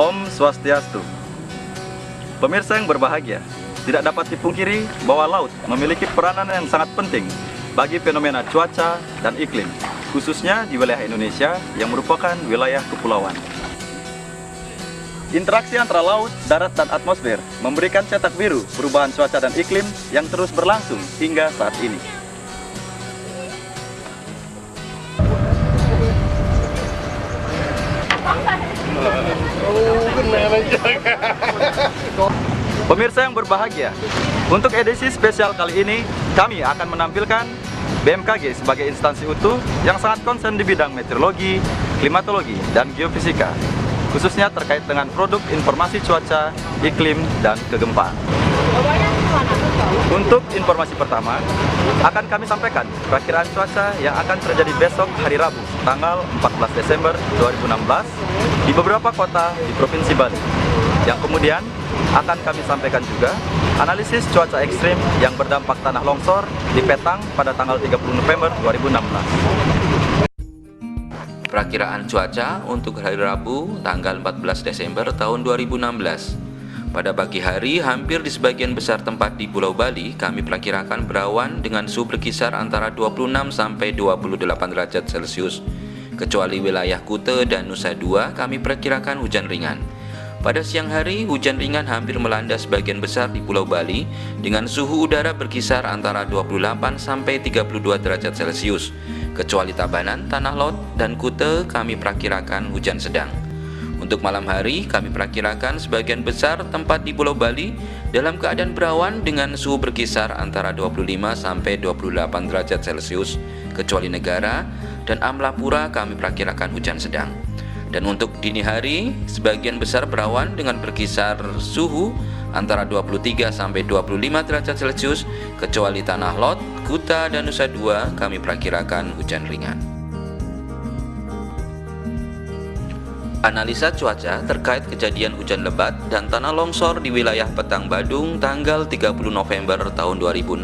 Om Swastiastu. Pemirsa yang berbahagia, tidak dapat dipungkiri bahwa laut memiliki peranan yang sangat penting bagi fenomena cuaca dan iklim, khususnya di wilayah Indonesia yang merupakan wilayah kepulauan. Interaksi antara laut, darat, dan atmosfer memberikan cetak biru perubahan cuaca dan iklim yang terus berlangsung hingga saat ini. Pemirsa yang berbahagia, untuk edisi spesial kali ini, kami akan menampilkan BMKG sebagai instansi utuh yang sangat konsen di bidang meteorologi, klimatologi, dan geofisika, khususnya terkait dengan produk informasi cuaca, iklim, dan kegempaan. Untuk informasi pertama, akan kami sampaikan perakiraan cuaca yang akan terjadi besok hari Rabu, tanggal 14 Desember 2016 di beberapa kota di Provinsi Bali. Yang kemudian akan kami sampaikan juga analisis cuaca ekstrim yang berdampak tanah longsor di Petang pada tanggal 30 November 2016. Perakiraan cuaca untuk hari Rabu tanggal 14 Desember tahun 2016. Pada pagi hari, hampir di sebagian besar tempat di Pulau Bali, kami perkirakan berawan dengan suhu berkisar antara 26 sampai 28 derajat Celcius. Kecuali wilayah Kuta dan Nusa Dua, kami perkirakan hujan ringan. Pada siang hari, hujan ringan hampir melanda sebagian besar di Pulau Bali dengan suhu udara berkisar antara 28 sampai 32 derajat Celcius. Kecuali Tabanan, Tanah Lot, dan Kuta, kami perkirakan hujan sedang. Untuk malam hari, kami perkirakan sebagian besar tempat di Pulau Bali dalam keadaan berawan dengan suhu berkisar antara 25 sampai 28 derajat Celcius. Kecuali Negara dan Amlapura, kami perkirakan hujan sedang. Dan untuk dini hari, sebagian besar berawan dengan berkisar suhu antara 23 sampai 25 derajat Celcius. Kecuali Tanah Lot, Kuta, dan Nusa Dua, kami perkirakan hujan ringan. Analisa cuaca terkait kejadian hujan lebat dan tanah longsor di wilayah Petang Badung tanggal 30 November tahun 2016.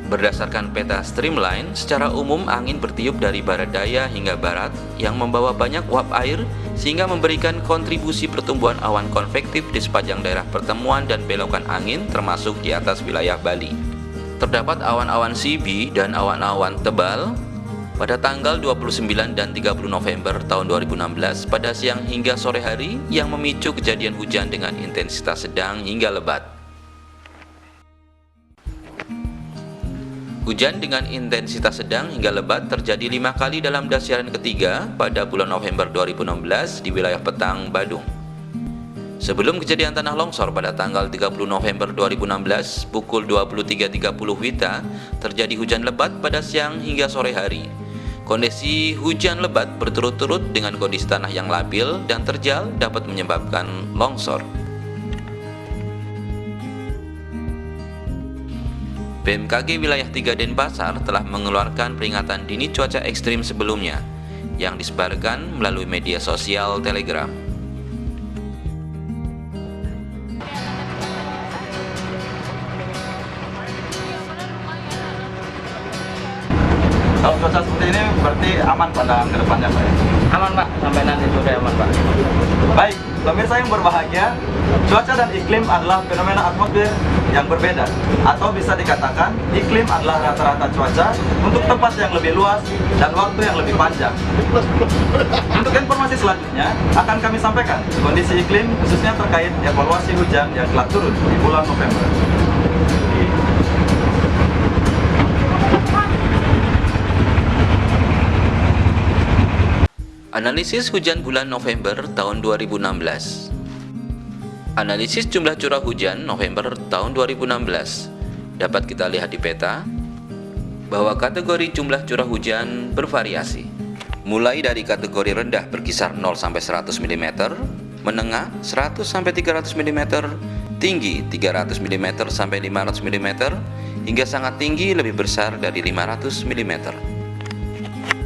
Berdasarkan peta streamline, secara umum angin bertiup dari barat daya hingga barat yang membawa banyak uap air sehingga memberikan kontribusi pertumbuhan awan konvektif di sepanjang daerah pertemuan dan belokan angin termasuk di atas wilayah Bali. Terdapat awan-awan CB dan awan-awan tebal pada tanggal 29 dan 30 November tahun 2016 pada siang hingga sore hari yang memicu kejadian hujan dengan intensitas sedang hingga lebat. Hujan dengan intensitas sedang hingga lebat terjadi 5 kali dalam dasiran ketiga pada bulan November 2016 di wilayah Petang Badung. Sebelum kejadian tanah longsor pada tanggal 30 November 2016 pukul 23.30 WITA, terjadi hujan lebat pada siang hingga sore hari. Kondisi hujan lebat berturut-turut dengan kondisi tanah yang labil dan terjal dapat menyebabkan longsor. BMKG Wilayah 3 Denpasar telah mengeluarkan peringatan dini cuaca ekstrim sebelumnya yang disebarkan melalui media sosial Telegram. Kalau cuaca seperti ini berarti aman pada ke depannya, Pak? Aman, Pak, sampai nanti sore aman, Pak. Baik, pemirsa yang berbahagia, cuaca dan iklim adalah fenomena atmosfer yang berbeda, atau bisa dikatakan iklim adalah rata-rata cuaca untuk tempat yang lebih luas dan waktu yang lebih panjang. Untuk informasi selanjutnya akan kami sampaikan kondisi iklim khususnya terkait evaluasi hujan yang telah turun di bulan November. Analisis hujan bulan November tahun 2016. Analisis jumlah curah hujan November tahun 2016. Dapat kita lihat di peta bahwa kategori jumlah curah hujan bervariasi. Mulai dari kategori rendah berkisar 0 sampai 100 mm, menengah 100 sampai 300 mm, tinggi 300 mm sampai 500 mm, hingga sangat tinggi lebih besar dari 500 mm.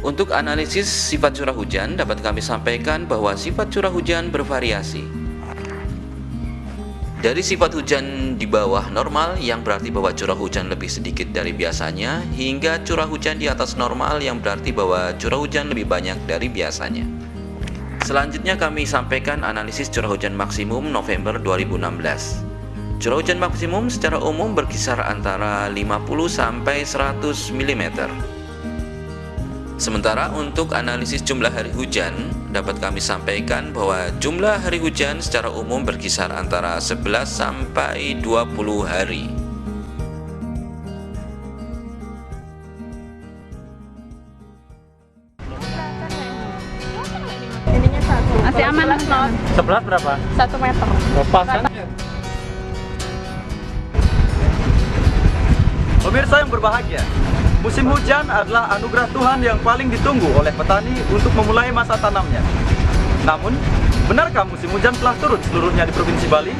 Untuk analisis sifat curah hujan dapat kami sampaikan bahwa sifat curah hujan bervariasi. Dari sifat hujan di bawah normal yang berarti bahwa curah hujan lebih sedikit dari biasanya, hingga curah hujan di atas normal yang berarti bahwa curah hujan lebih banyak dari biasanya. Selanjutnya kami sampaikan analisis curah hujan maksimum November 2016. Curah hujan maksimum secara umum berkisar antara 50 sampai 100 mm. Sementara untuk analisis jumlah hari hujan, dapat kami sampaikan bahwa jumlah hari hujan secara umum berkisar antara 11 sampai 20 hari. Ininya satu. Masih aman, masih aman. 11 berapa? 1 meter. Pas kan? Pemirsa yang berbahagia, musim hujan adalah anugerah Tuhan yang paling ditunggu oleh petani untuk memulai masa tanamnya. Namun, benarkah musim hujan telah turun seluruhnya di Provinsi Bali?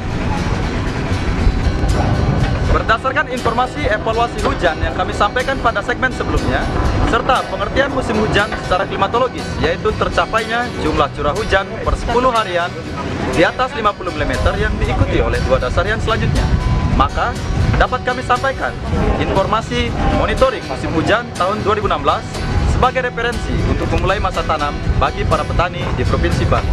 Berdasarkan informasi evaluasi hujan yang kami sampaikan pada segmen sebelumnya, serta pengertian musim hujan secara klimatologis, yaitu tercapainya jumlah curah hujan per 10 harian di atas 50 mm yang diikuti oleh 2 dasarian selanjutnya, maka dapat kami sampaikan informasi monitoring musim hujan tahun 2016 sebagai referensi untuk memulai masa tanam bagi para petani di Provinsi Bali.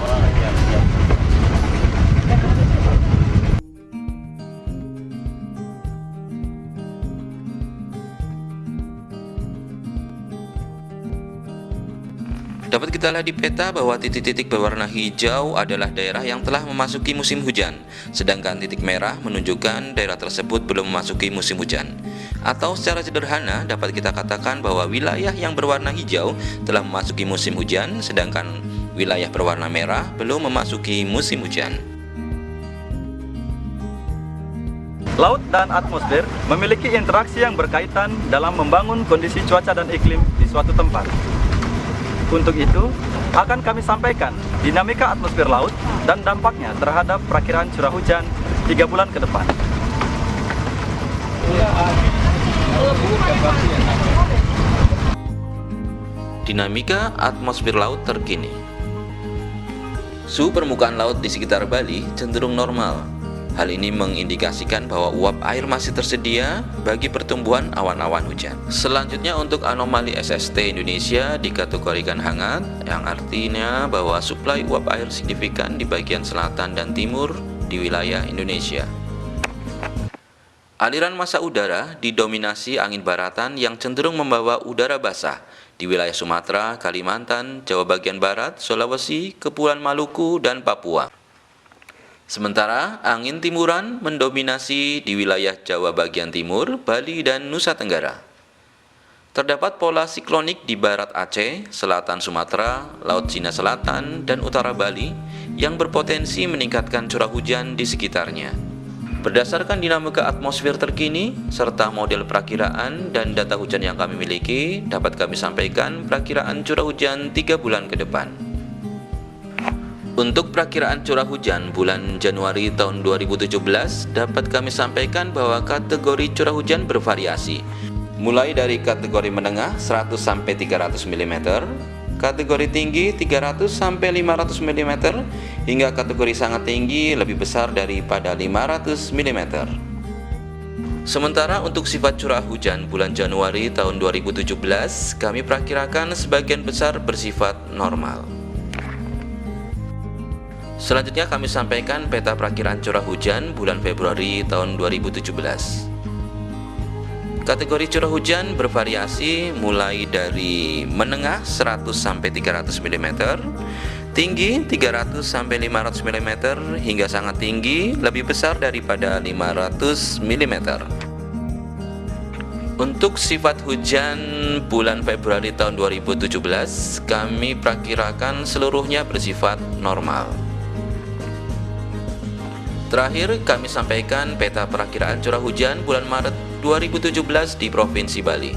Dapat kita lihat di peta bahwa titik-titik berwarna hijau adalah daerah yang telah memasuki musim hujan, sedangkan titik merah menunjukkan daerah tersebut belum memasuki musim hujan. Atau secara sederhana dapat kita katakan bahwa wilayah yang berwarna hijau telah memasuki musim hujan, sedangkan wilayah berwarna merah belum memasuki musim hujan. Laut dan atmosfer memiliki interaksi yang berkaitan dalam membangun kondisi cuaca dan iklim di suatu tempat. Untuk itu, akan kami sampaikan dinamika atmosfer laut dan dampaknya terhadap perakiraan curah hujan 3 bulan ke depan. Dinamika atmosfer laut terkini. Suhu permukaan laut di sekitar Bali cenderung normal. Hal ini mengindikasikan bahwa uap air masih tersedia bagi pertumbuhan awan-awan hujan. Selanjutnya untuk anomali SST Indonesia dikategorikan hangat, yang artinya bahwa suplai uap air signifikan di bagian selatan dan timur di wilayah Indonesia. Aliran massa udara didominasi angin baratan yang cenderung membawa udara basah di wilayah Sumatera, Kalimantan, Jawa bagian barat, Sulawesi, Kepulauan Maluku, dan Papua. Sementara angin timuran mendominasi di wilayah Jawa bagian timur, Bali, dan Nusa Tenggara. Terdapat pola siklonik di barat Aceh, selatan Sumatera, Laut Cina Selatan, dan utara Bali yang berpotensi meningkatkan curah hujan di sekitarnya. Berdasarkan dinamika atmosfer terkini, serta model perakiraan dan data hujan yang kami miliki, dapat kami sampaikan perakiraan curah hujan 3 bulan ke depan. Untuk perakiraan curah hujan bulan Januari tahun 2017 dapat kami sampaikan bahwa kategori curah hujan bervariasi, mulai dari kategori menengah 100 sampai 300 mm, kategori tinggi 300 sampai 500 mm, hingga kategori sangat tinggi lebih besar daripada 500 mm. Sementara untuk sifat curah hujan bulan Januari tahun 2017 kami perakirakan sebagian besar bersifat normal. Selanjutnya kami sampaikan peta perakiraan curah hujan bulan Februari tahun 2017. Kategori curah hujan bervariasi mulai dari menengah 100 sampai 300 mm, tinggi 300 sampai 500 mm, hingga sangat tinggi lebih besar daripada 500 mm. Untuk sifat hujan bulan Februari tahun 2017 kami perakirakan seluruhnya bersifat normal. Terakhir, kami sampaikan peta perakiraan curah hujan bulan Maret 2017 di Provinsi Bali.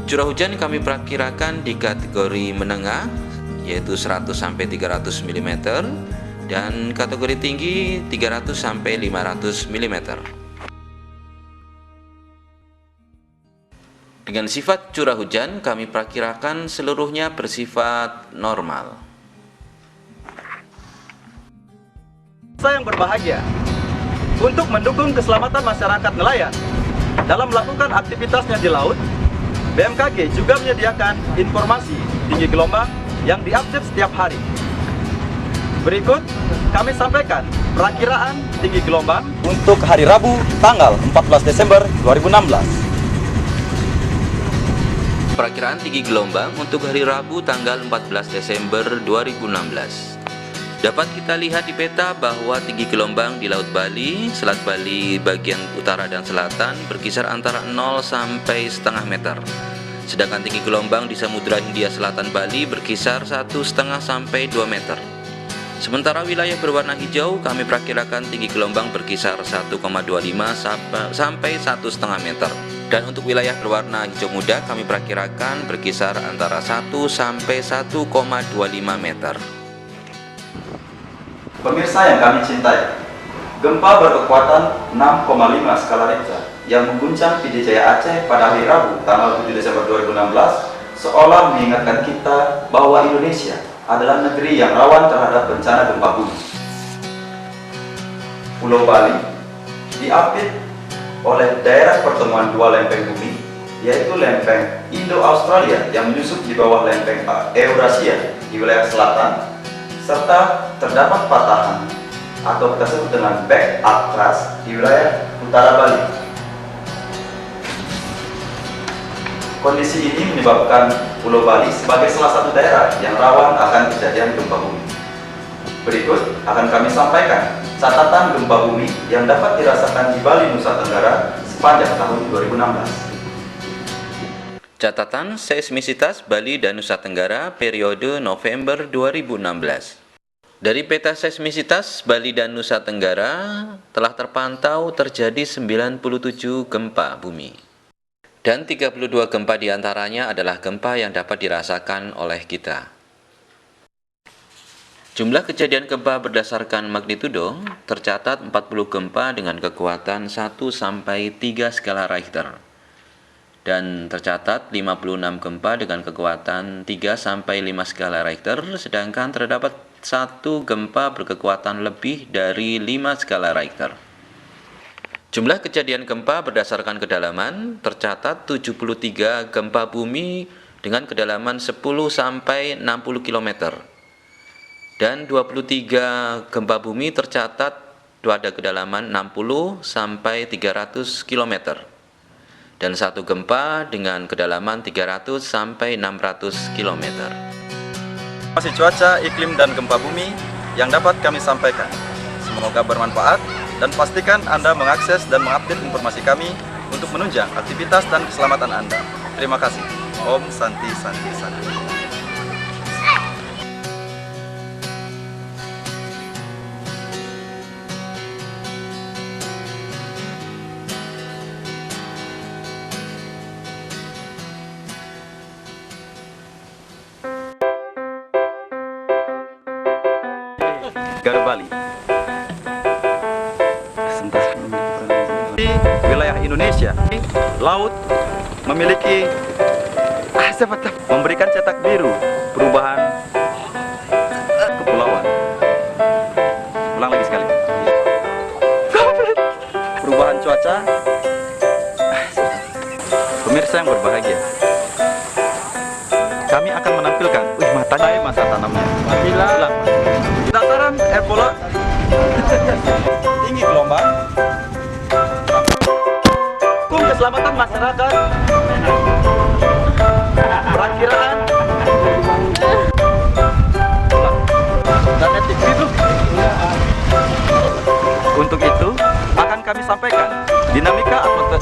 Curah hujan kami perakirakan di kategori menengah, yaitu 100 sampai 300 mm, dan kategori tinggi 300 sampai 500 mm. Dengan sifat curah hujan, kami perakirakan seluruhnya bersifat normal. Saya yang berbahagia, untuk mendukung keselamatan masyarakat nelayan dalam melakukan aktivitasnya di laut, BMKG juga menyediakan informasi tinggi gelombang yang diupdate setiap hari. Berikut kami sampaikan perakiraan tinggi gelombang untuk hari Rabu tanggal 14 Desember 2016. Perakiraan tinggi gelombang untuk hari Rabu tanggal 14 Desember 2016. Dapat kita lihat di peta bahwa tinggi gelombang di Laut Bali, Selat Bali bagian utara dan selatan berkisar antara 0 sampai setengah meter. Sedangkan tinggi gelombang di Samudra Hindia Selatan Bali berkisar 1,5 sampai 2 meter. Sementara wilayah berwarna hijau kami perkirakan tinggi gelombang berkisar 1,25 sampai 1,5 meter. Dan untuk wilayah berwarna hijau muda kami perkirakan berkisar antara 1 sampai 1,25 meter. Pemirsa yang kami cintai, gempa berkekuatan 6,5 skala Richter yang mengguncang PD Jaya Aceh pada hari Rabu tanggal 7 Desember 2016 seolah mengingatkan kita bahwa Indonesia adalah negeri yang rawan terhadap bencana gempa bumi. Pulau Bali diapit oleh daerah pertemuan dua lempeng bumi, yaitu lempeng Indo-Australia yang menyusup di bawah lempeng Eurasia di wilayah selatan, serta terdapat patahan atau kita sebut dengan back up thrust di wilayah utara Bali. Kondisi ini menyebabkan Pulau Bali sebagai salah satu daerah yang rawan akan kejadian gempa bumi. Berikut akan kami sampaikan catatan gempa bumi yang dapat dirasakan di Bali, Nusa Tenggara sepanjang tahun 2016. Catatan seismisitas Bali dan Nusa Tenggara periode November 2016. Dari peta seismisitas Bali dan Nusa Tenggara telah terpantau terjadi 97 gempa bumi. Dan 32 gempa diantaranya adalah gempa yang dapat dirasakan oleh kita. Jumlah kejadian gempa berdasarkan magnitudo tercatat 40 gempa dengan kekuatan 1 sampai 3 skala Richter. Dan tercatat 56 gempa dengan kekuatan 3 sampai 5 skala Richter, sedangkan terdapat 1 gempa berkekuatan lebih dari 5 skala Richter. Jumlah kejadian gempa berdasarkan kedalaman tercatat 73 gempa bumi dengan kedalaman 10 sampai 60 km. Dan 23 gempa bumi tercatat pada kedalaman 60 sampai 300 km. Dan 1 gempa dengan kedalaman 300 sampai 600 km. Masih cuaca, iklim, dan gempa bumi yang dapat kami sampaikan. Semoga bermanfaat dan pastikan Anda mengakses dan mengupdate informasi kami untuk menunjang aktivitas dan keselamatan Anda. Terima kasih. Om Santi Santi Santi. Negara Bali. Di wilayah Indonesia, laut memiliki memberikan cetak biru perubahan kepulauan. Ulang lagi sekali. Perubahan cuaca. Pemirsa yang berbahagia, kami akan menampilkan matanya masa tanamnya. Ulang. Dataran air bola tinggi gelombang, hukum keselamatan masyarakat, perakiraan dan etik itu. Untuk itu akan kami sampaikan dinamika atmosfer